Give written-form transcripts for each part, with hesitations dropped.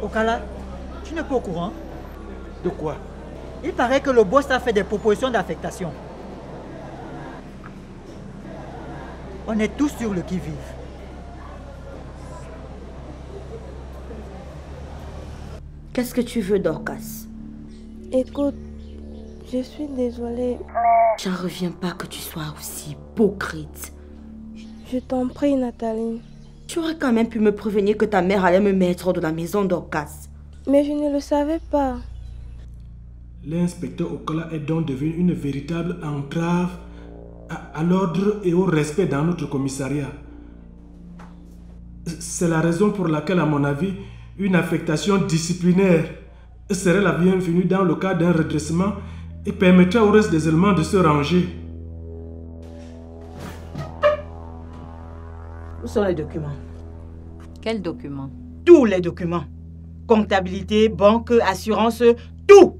Okala, tu n'es pas au courant? De quoi? Il paraît que le boss a fait des propositions d'affectation. On est tous sur le qui-vive. Qu'est-ce que tu veux, Dorcas? Écoute, je suis désolée. J'en reviens pas que tu sois aussi hypocrite. Je t'en prie, Nathalie. Tu aurais quand même pu me prévenir que ta mère allait me mettre hors de la maison, Dorcas. Mais je ne le savais pas. L'inspecteur Okala est donc devenu une véritable entrave à l'ordre et au respect dans notre commissariat. C'est la raison pour laquelle, à mon avis, une affectation disciplinaire serait la bienvenue dans le cas d'un redressement et permettrait au reste des éléments de se ranger. Où sont les documents? Quels documents? Tous les documents. Comptabilité, banque, assurance, tout.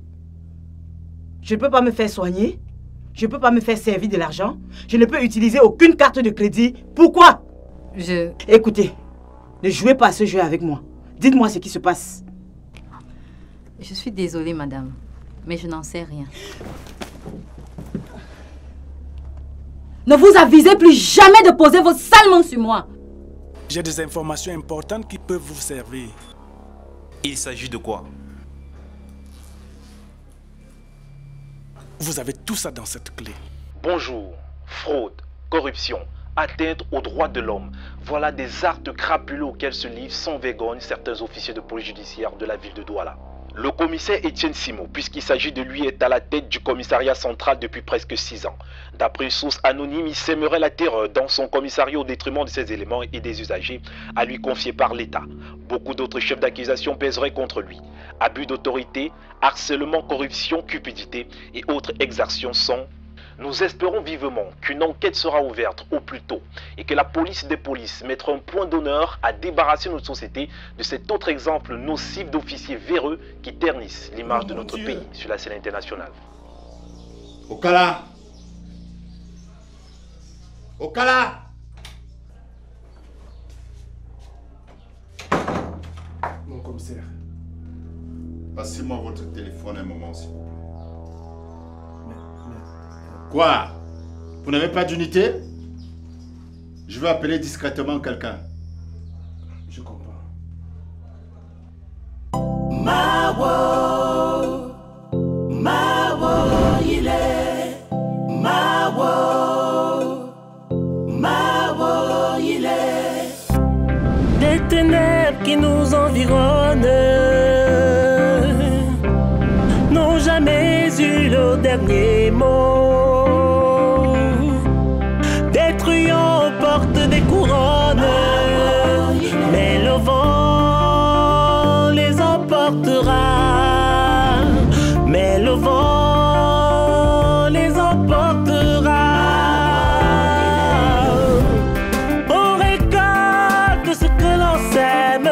Je ne peux pas me faire soigner. Je ne peux pas me faire servir de l'argent. Je ne peux utiliser aucune carte de crédit. Pourquoi? Écoutez, ne jouez pas à ce jeu avec moi. Dites-moi ce qui se passe. Je suis désolée, madame, mais je n'en sais rien. Ne vous avisez plus jamais de poser vos sales mains sur moi. J'ai des informations importantes qui peuvent vous servir. Il s'agit de quoi? Vous avez tout ça dans cette clé. Bonjour. Fraude, corruption, atteinte aux droits de l'homme. Voilà des actes crapuleux auxquels se livrent sans vergogne certains officiers de police judiciaire de la ville de Douala. Le commissaire Étienne Simo, puisqu'il s'agit de lui, est à la tête du commissariat central depuis presque 6 ans. D'après une source anonyme, il sèmerait la terreur dans son commissariat au détriment de ses éléments et des usagers à lui confier par l'État. Beaucoup d'autres chefs d'accusation pèseraient contre lui. Abus d'autorité, harcèlement, corruption, cupidité et autres exactions sont... Nous espérons vivement qu'une enquête sera ouverte au plus tôt et que la police des polices mettra un point d'honneur à débarrasser notre société de cet autre exemple nocif d'officiers véreux qui ternissent l'image de notre pays sur la scène internationale. Okala! Okala! Mon commissaire. Passez-moi votre téléphone un moment, s'il vous plaît. Quoi? Vous n'avez pas d'unité? Je vais appeler discrètement quelqu'un. Je comprends. Mawo, il est. Mawo, il est. Des ténèbres qui nous environnent n'ont jamais eu le dernier mot. Des truands portent des couronnes, mais le vent les emportera. Mais le vent les emportera. On récolte ce que l'on sème,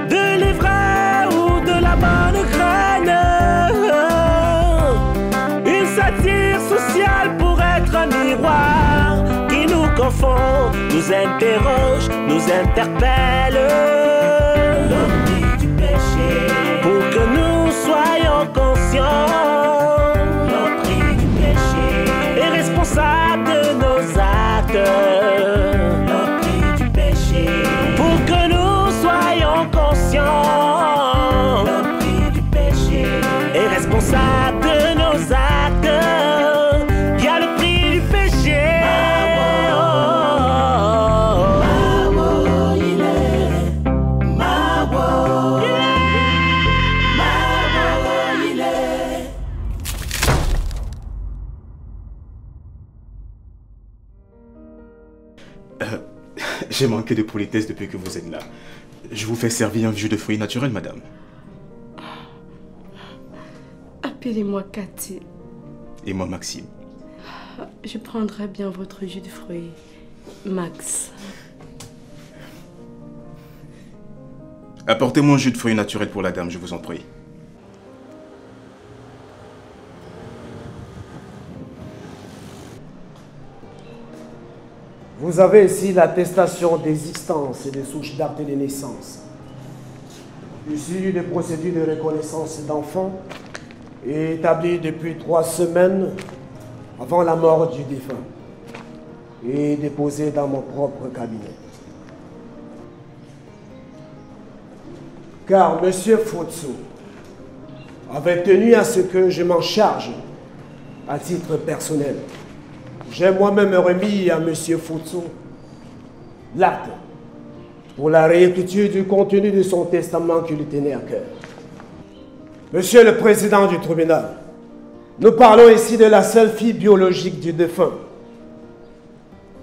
de l'ivraie ou de la bonne graine. Une satire sociale pour être un miroir qui nous confond, nous interroge, nous interpelle. L'ennui du péché, pour que nous soyons conscients. L'ennui du péché est responsable de nos actes. L'ennui du péché, pour que nous soyons conscients. L'ennui du péché est responsable de nos actes. Il y a le prix du péché. Mawo, il est. Mawo, il est. J'ai manqué de politesse depuis que vous êtes là. Je vous fais servir un jus de fruits naturel, madame. Appelez-moi Cathy. Et moi, Maxime. Je prendrai bien votre jus de fruits, Max. Apportez-moi un jus de fruits naturel pour la dame, je vous en prie. Vous avez ici l'attestation d'existence et des souches d'actes de naissance. issu des procédures de reconnaissance d'enfants et établi depuis 3 semaines avant la mort du défunt et déposé dans mon propre cabinet. Car M. Fotso avait tenu à ce que je m'en charge à titre personnel. J'ai moi-même remis à M. Fotso l'acte pour la réécriture du contenu de son testament qui lui tenait à cœur. Monsieur le Président du tribunal, nous parlons ici de la seule fille biologique du défunt,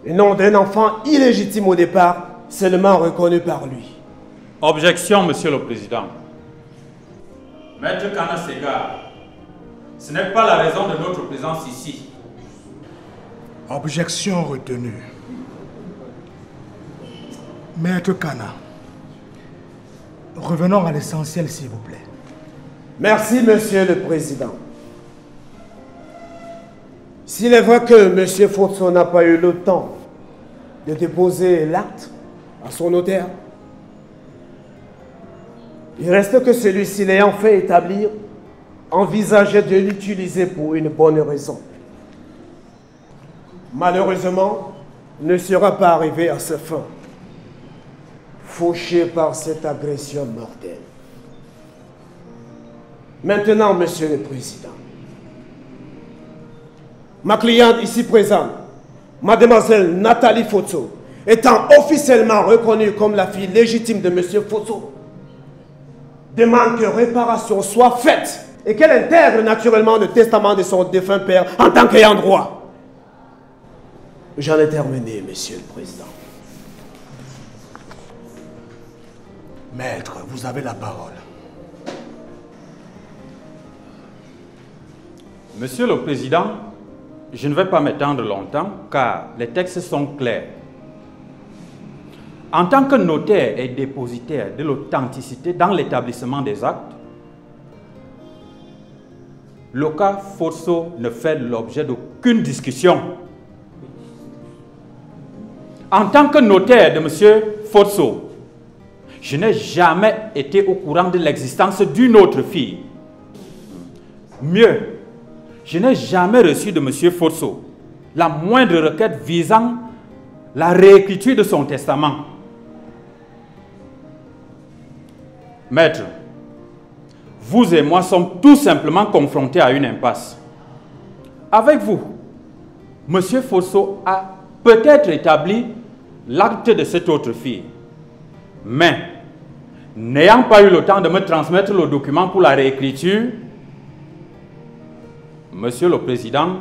et non d'un enfant illégitime au départ, seulement reconnu par lui. Objection, Monsieur le Président. Maître Kana s'égare. Ce n'est pas la raison de notre présence ici. Objection retenue. Maître Kana, revenons à l'essentiel, s'il vous plaît. Merci, Monsieur le Président. S'il est vrai que M. Fotso n'a pas eu le temps de déposer l'acte à son notaire, il reste que celui-ci, l'ayant fait établir, envisageait de l'utiliser pour une bonne raison. Malheureusement, ne sera pas arrivé à sa fin, fauché par cette agression mortelle. Maintenant, Monsieur le Président, ma cliente ici présente, Mademoiselle Nathalie Fotso, étant officiellement reconnue comme la fille légitime de Monsieur Fotso, demande que réparation soit faite et qu'elle intègre naturellement le testament de son défunt père en tant qu'ayant droit. J'en ai terminé, Monsieur le Président. Maître, vous avez la parole. Monsieur le Président, je ne vais pas m'étendre longtemps car les textes sont clairs. En tant que notaire et dépositaire de l'authenticité dans l'établissement des actes, le cas Fotso ne fait l'objet d'aucune discussion. En tant que notaire de M. Fotso, je n'ai jamais été au courant de l'existence d'une autre fille. Mieux, je n'ai jamais reçu de M. Fotso la moindre requête visant la réécriture de son testament. Maître, vous et moi sommes tout simplement confrontés à une impasse. Avec vous, M. Fotso a peut-être établi l'acte de cette autre fille. Mais, n'ayant pas eu le temps de me transmettre le document pour la réécriture, Monsieur le Président,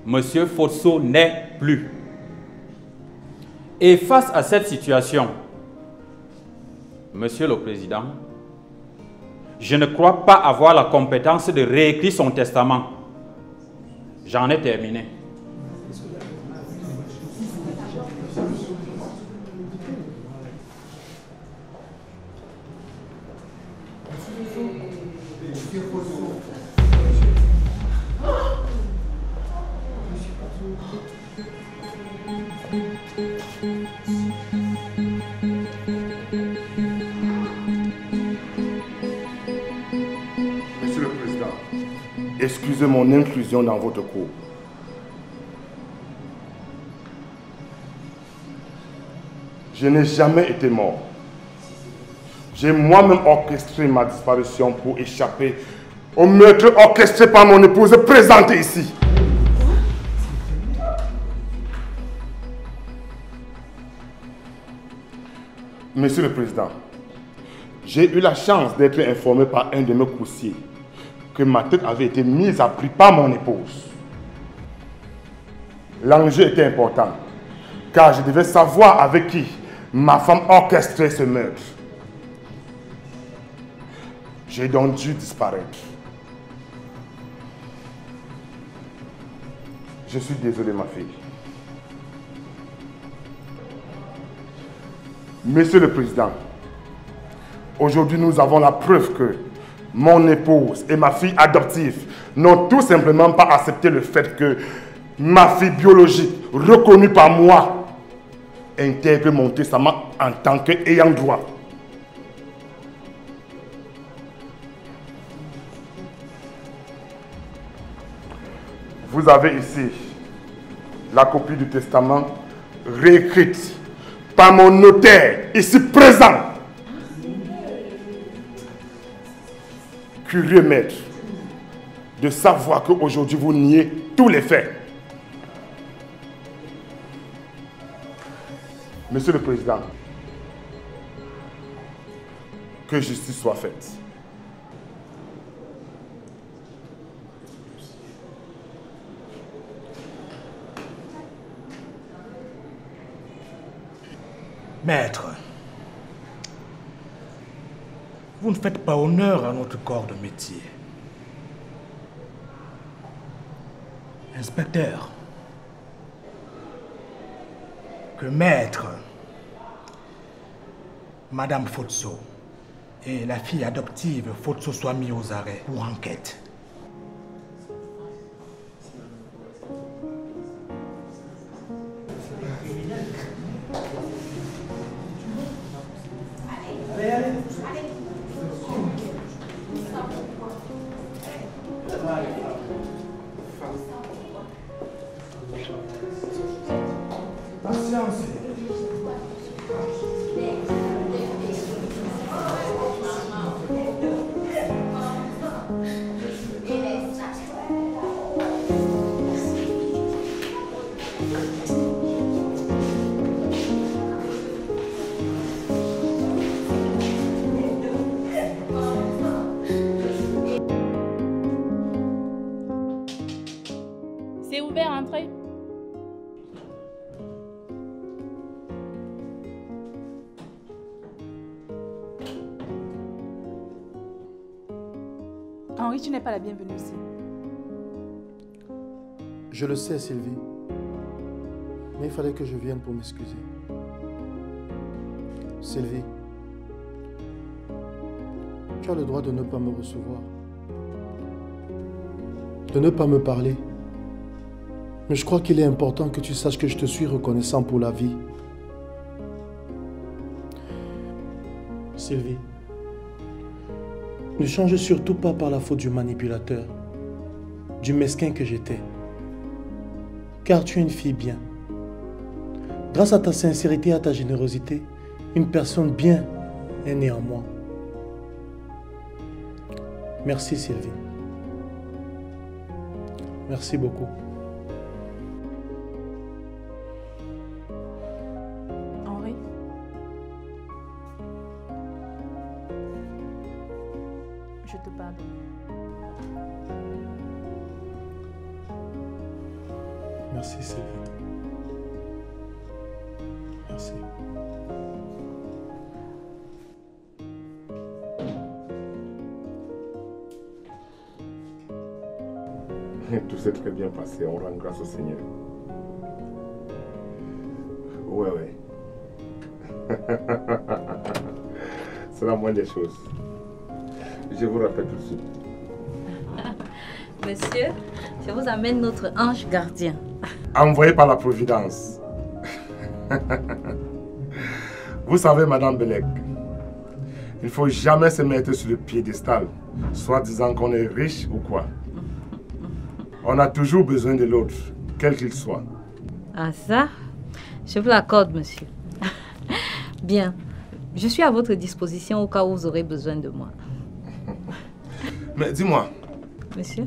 M. Fotso n'est plus. Et face à cette situation, Monsieur le Président, je ne crois pas avoir la compétence de réécrire son testament. J'en ai terminé. Monsieur le Président, excusez mon inclusion dans votre cours. Je n'ai jamais été mort. J'ai moi-même orchestré ma disparition pour échapper au meurtre orchestré par mon épouse présentée ici. Monsieur le Président, j'ai eu la chance d'être informé par un de mes coursiers que ma tête avait été mise à prix par mon épouse. L'enjeu était important, car je devais savoir avec qui ma femme orchestrait ce meurtre. J'ai donc dû disparaître. Je suis désolé, ma fille. Monsieur le Président, aujourd'hui nous avons la preuve que mon épouse et ma fille adoptive n'ont tout simplement pas accepté le fait que ma fille biologique, reconnue par moi, intègre mon testament en tant qu'ayant droit. Vous avez ici la copie du testament réécrite par mon notaire ici présent. Curieux maître de savoir qu'aujourd'hui vous niez tous les faits. Monsieur le Président, que justice soit faite. Maître, vous ne faites pas honneur à notre corps de métier. Inspecteur, que maître, Madame Fotso et la fille adoptive Fotso soient mis aux arrêts pour enquête. C'est ouvert, entrez. Henri, tu n'es pas la bienvenue ici. Je le sais, Sylvie. Mais il fallait que je vienne pour m'excuser. Sylvie, tu as le droit de ne pas me recevoir, de ne pas me parler. Mais je crois qu'il est important que tu saches que je te suis reconnaissant pour la vie. Sylvie, ne change surtout pas par la faute du manipulateur, du mesquin que j'étais. Car tu es une fille bien. Grâce à ta sincérité et à ta générosité, une personne bien est née en moi. Merci Sylvie. Merci beaucoup. Henri. Je te pardonne. Merci Sylvie. Merci. Tout s'est très bien passé, on rend grâce au Seigneur. Ouais. C'est la moindre des choses. Je vous rappelle tout de suite. Monsieur, je vous amène notre ange gardien. Envoyé par la Providence. Vous savez, Madame Belek, il ne faut jamais se mettre sur le piédestal, soit disant qu'on est riche ou quoi. On a toujours besoin de l'autre, quel qu'il soit. Ah ça, je vous l'accorde, monsieur. Bien, je suis à votre disposition au cas où vous aurez besoin de moi. Mais dis-moi, Monsieur?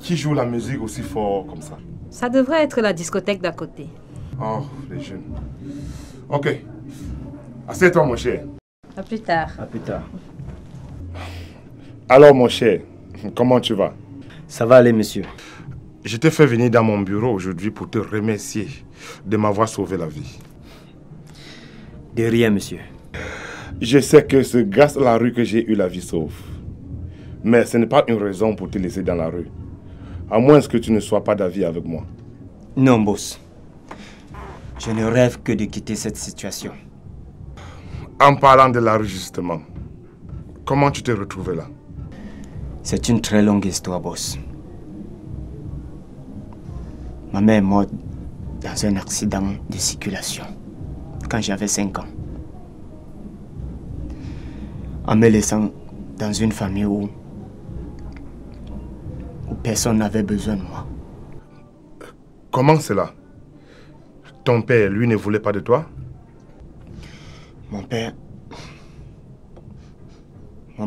Qui joue la musique aussi fort comme ça? Ça devrait être la discothèque d'à côté. Oh, les jeunes. Ok. Assieds-toi, mon cher. À plus tard. À plus tard. Alors, mon cher, comment tu vas? Ça va aller, monsieur. Je t'ai fait venir dans mon bureau aujourd'hui pour te remercier de m'avoir sauvé la vie. De rien, monsieur. Je sais que c'est grâce à la rue que j'ai eu la vie sauve. Mais ce n'est pas une raison pour te laisser dans la rue. À moins que tu ne sois pas d'avis avec moi. Non, boss. Je ne rêve que de quitter cette situation. En parlant de la rue, justement, comment tu t'es retrouvé là? C'est une très longue histoire, boss. Ma mère est morte dans un accident de circulation quand j'avais 5 ans. En me laissant dans une famille où personne n'avait besoin de moi. Comment cela? Ton père, lui, ne voulait pas de toi? Mon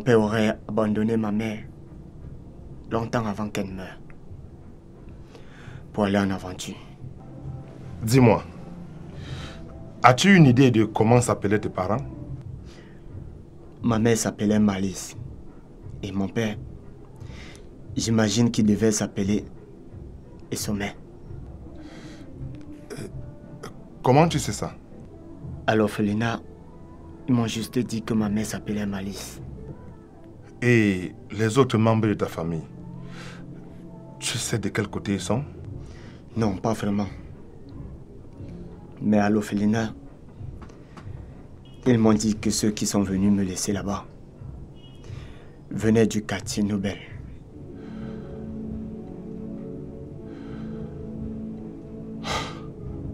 père aurait abandonné ma mère longtemps avant qu'elle meure pour aller en aventure. Dis-moi, as-tu une idée de comment s'appelaient tes parents? Ma mère s'appelait Malice et mon père, j'imagine qu'il devait s'appeler Essomé. Comment tu sais ça? À l'orphelinat, ils m'ont juste dit que ma mère s'appelait Malice. Et les autres membres de ta famille, tu sais de quel côté ils sont? Non, pas vraiment. Mais à l'orphelinat, ils m'ont dit que ceux qui sont venus me laisser là-bas venaient du quartier Nobel.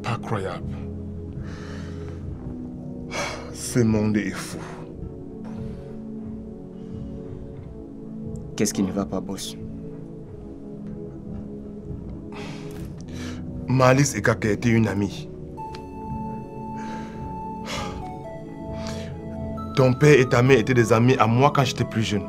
Incroyable. Ce monde est fou. Qu'est-ce qui ne va pas, boss? Malice et Kaka étaient une amie. Ton père et ta mère étaient des amis à moi quand j'étais plus jeune.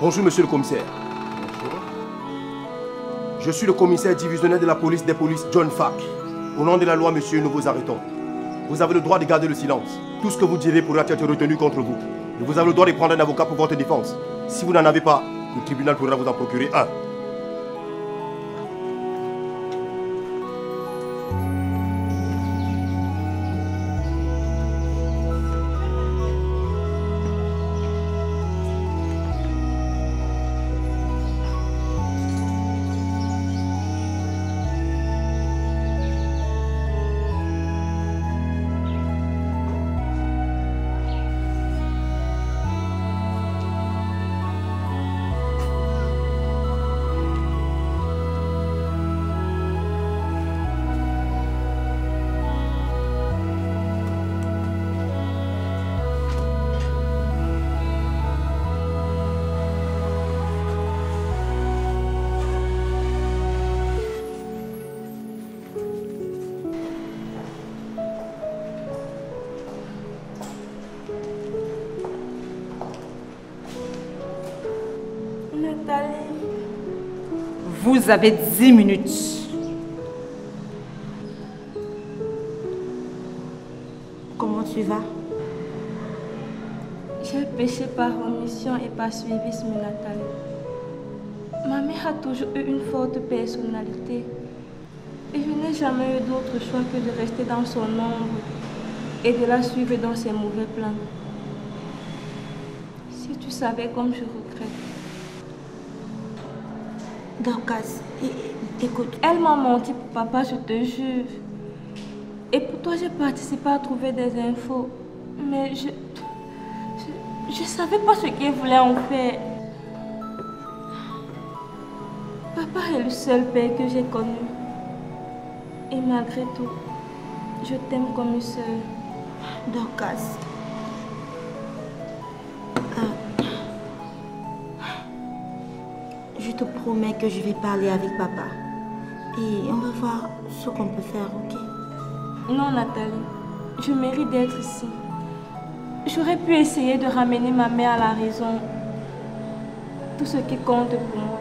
Bonjour, monsieur le commissaire. Bonjour. Je suis le commissaire divisionnaire de la police des polices, John Fack. Au nom de la loi, monsieur, nous vous arrêtons. Vous avez le droit de garder le silence. Tout ce que vous direz pourra être retenu contre vous. Et vous avez le droit de prendre un avocat pour votre défense. Si vous n'en avez pas, le tribunal pourra vous en procurer un. Vous avez 10 minutes. Comment tu vas? J'ai péché par omission et par suivisme, Nathalie. Ma mère a toujours eu une forte personnalité. Et je n'ai jamais eu d'autre choix que de rester dans son ombre et de la suivre dans ses mauvais plans. Si tu savais comme je regrette. Dorcas, écoute. Elle m'a menti pour papa, je te jure. Et pour toi, j'ai participé à trouver des infos. Mais je savais pas ce qu'elle voulait en faire. Papa est le seul père que j'ai connu. Et malgré tout, je t'aime comme une sœur. Dorcas. Je te promets que je vais parler avec papa. Et on va voir ce qu'on peut faire, ok? Non, Nathalie. Je mérite d'être ici. J'aurais pu essayer de ramener ma mère à la raison. Tout ce qui compte pour moi,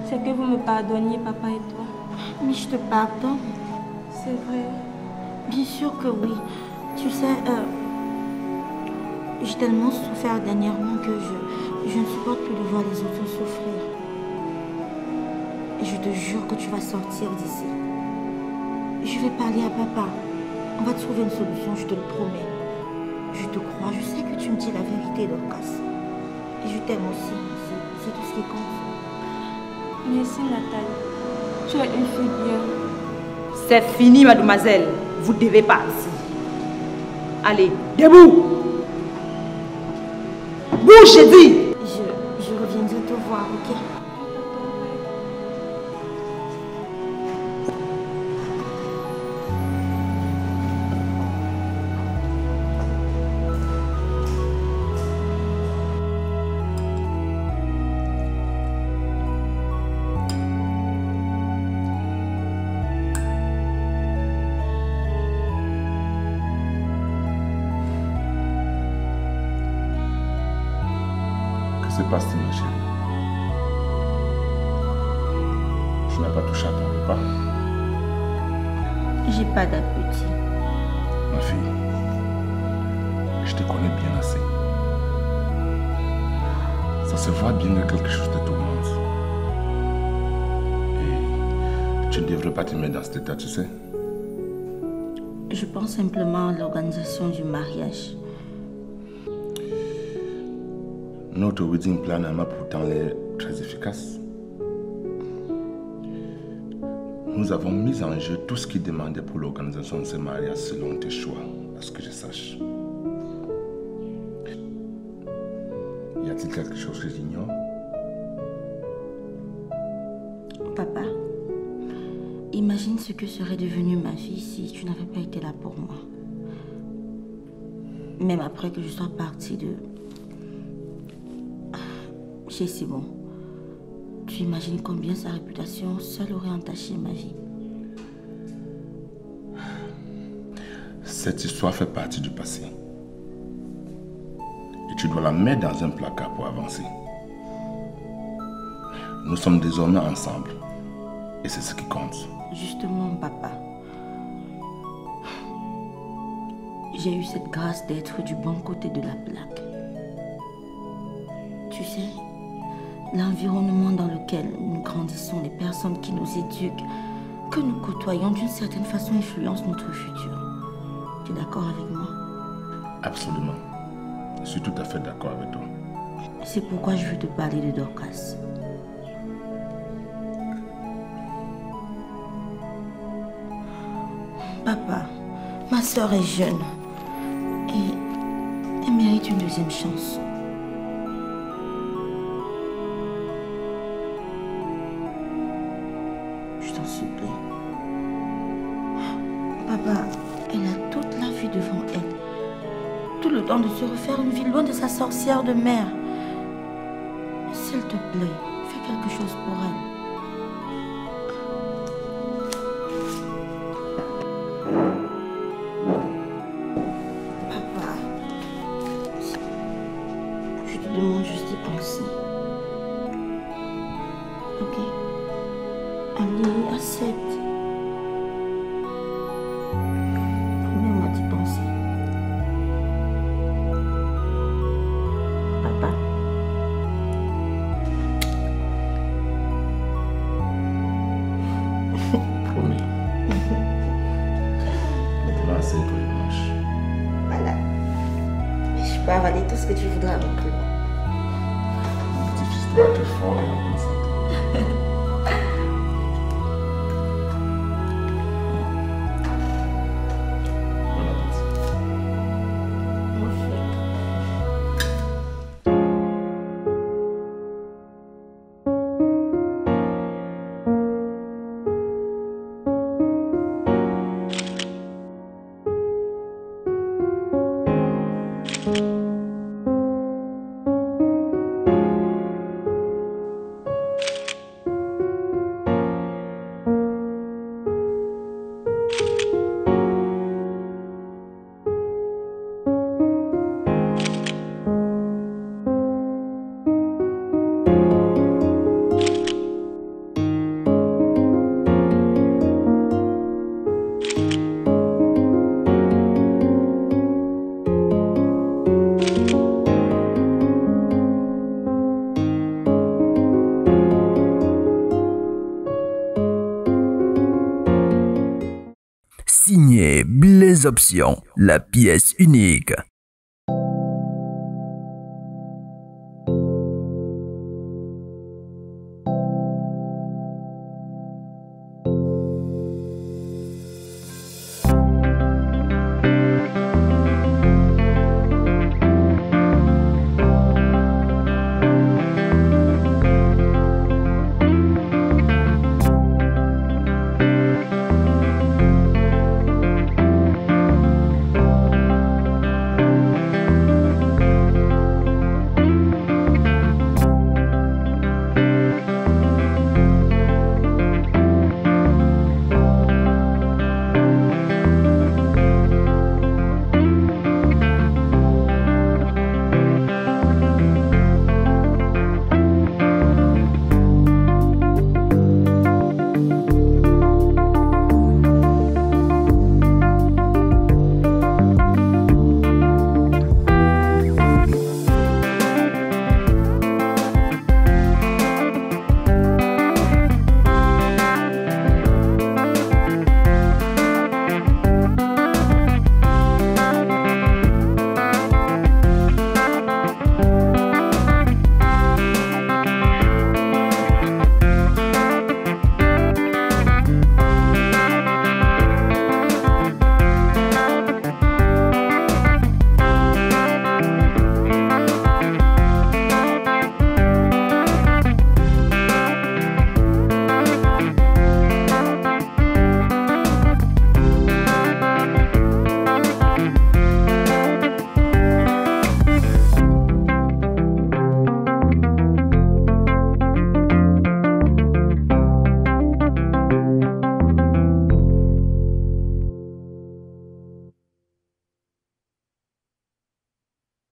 c'est que vous me pardonniez, papa et toi. Mais je te pardonne. C'est vrai. Bien sûr que oui. Tu sais, j'ai tellement souffert dernièrement que je ne supporte plus de voir les autres souffrir. Et je te jure que tu vas sortir d'ici. Je vais parler à papa. On va trouver une solution, je te le promets. Je te crois, je sais que tu me dis la vérité, Dorcas. Et je t'aime aussi, c'est tout ce qui compte. Merci Nathalie. Tu es une fille bien. C'est fini, mademoiselle. Vous devez partir. Allez, debout. Bouge, j'ai dit. Je reviendrai te voir, ok? Que se passe-t-il, ma chérie? Tu n'as pas touché à ton repas? J'ai pas d'appétit. Ma fille, je te connais bien assez. Ça se voit bien que quelque chose te tourmente. Et tu ne devrais pas te mettre dans cet état, tu sais. Je pense simplement à l'organisation du mariage. Notre wedding plan a pourtant l'air très efficace. Nous avons mis en jeu tout ce qui demandait pour l'organisation de ce mariage selon tes choix, à ce que je sache. Y a-t-il quelque chose que j'ignore? Papa, imagine ce que serait devenue ma vie si tu n'avais pas été là pour moi. Même après que je sois partie de... chez Simon. Tu imagines combien sa réputation seule aurait entaché ma vie. Cette histoire fait partie du passé. Et tu dois la mettre dans un placard pour avancer. Nous sommes désormais ensemble. Et c'est ce qui compte. Justement, papa. J'ai eu cette grâce d'être du bon côté de la plaque. Tu sais, l'environnement dans lequel nous grandissons, les personnes qui nous éduquent, que nous côtoyons d'une certaine façon influencent notre futur. Tu es d'accord avec moi? Absolument. Je suis tout à fait d'accord avec toi. C'est pourquoi je veux te parler de Dorcas. Papa, ma soeur est jeune et elle mérite une deuxième chance. Je t'en supplie. Papa, elle a toute la vie devant elle. Tout le temps de se refaire une vie loin de sa sorcière de mère. S'il te plaît, fais quelque chose pour elle. Papa, je te demande juste d'y penser. Ok? Allez, accepte. Promets-moi d'y penser. Papa. Promis. Maintenant, c'est toi les manches. Voilà. Je peux avaler tout ce que tu voudras avec lui. Mon petit fils doit être fort et en bonne santé. Bon appétit. options, la pièce unique.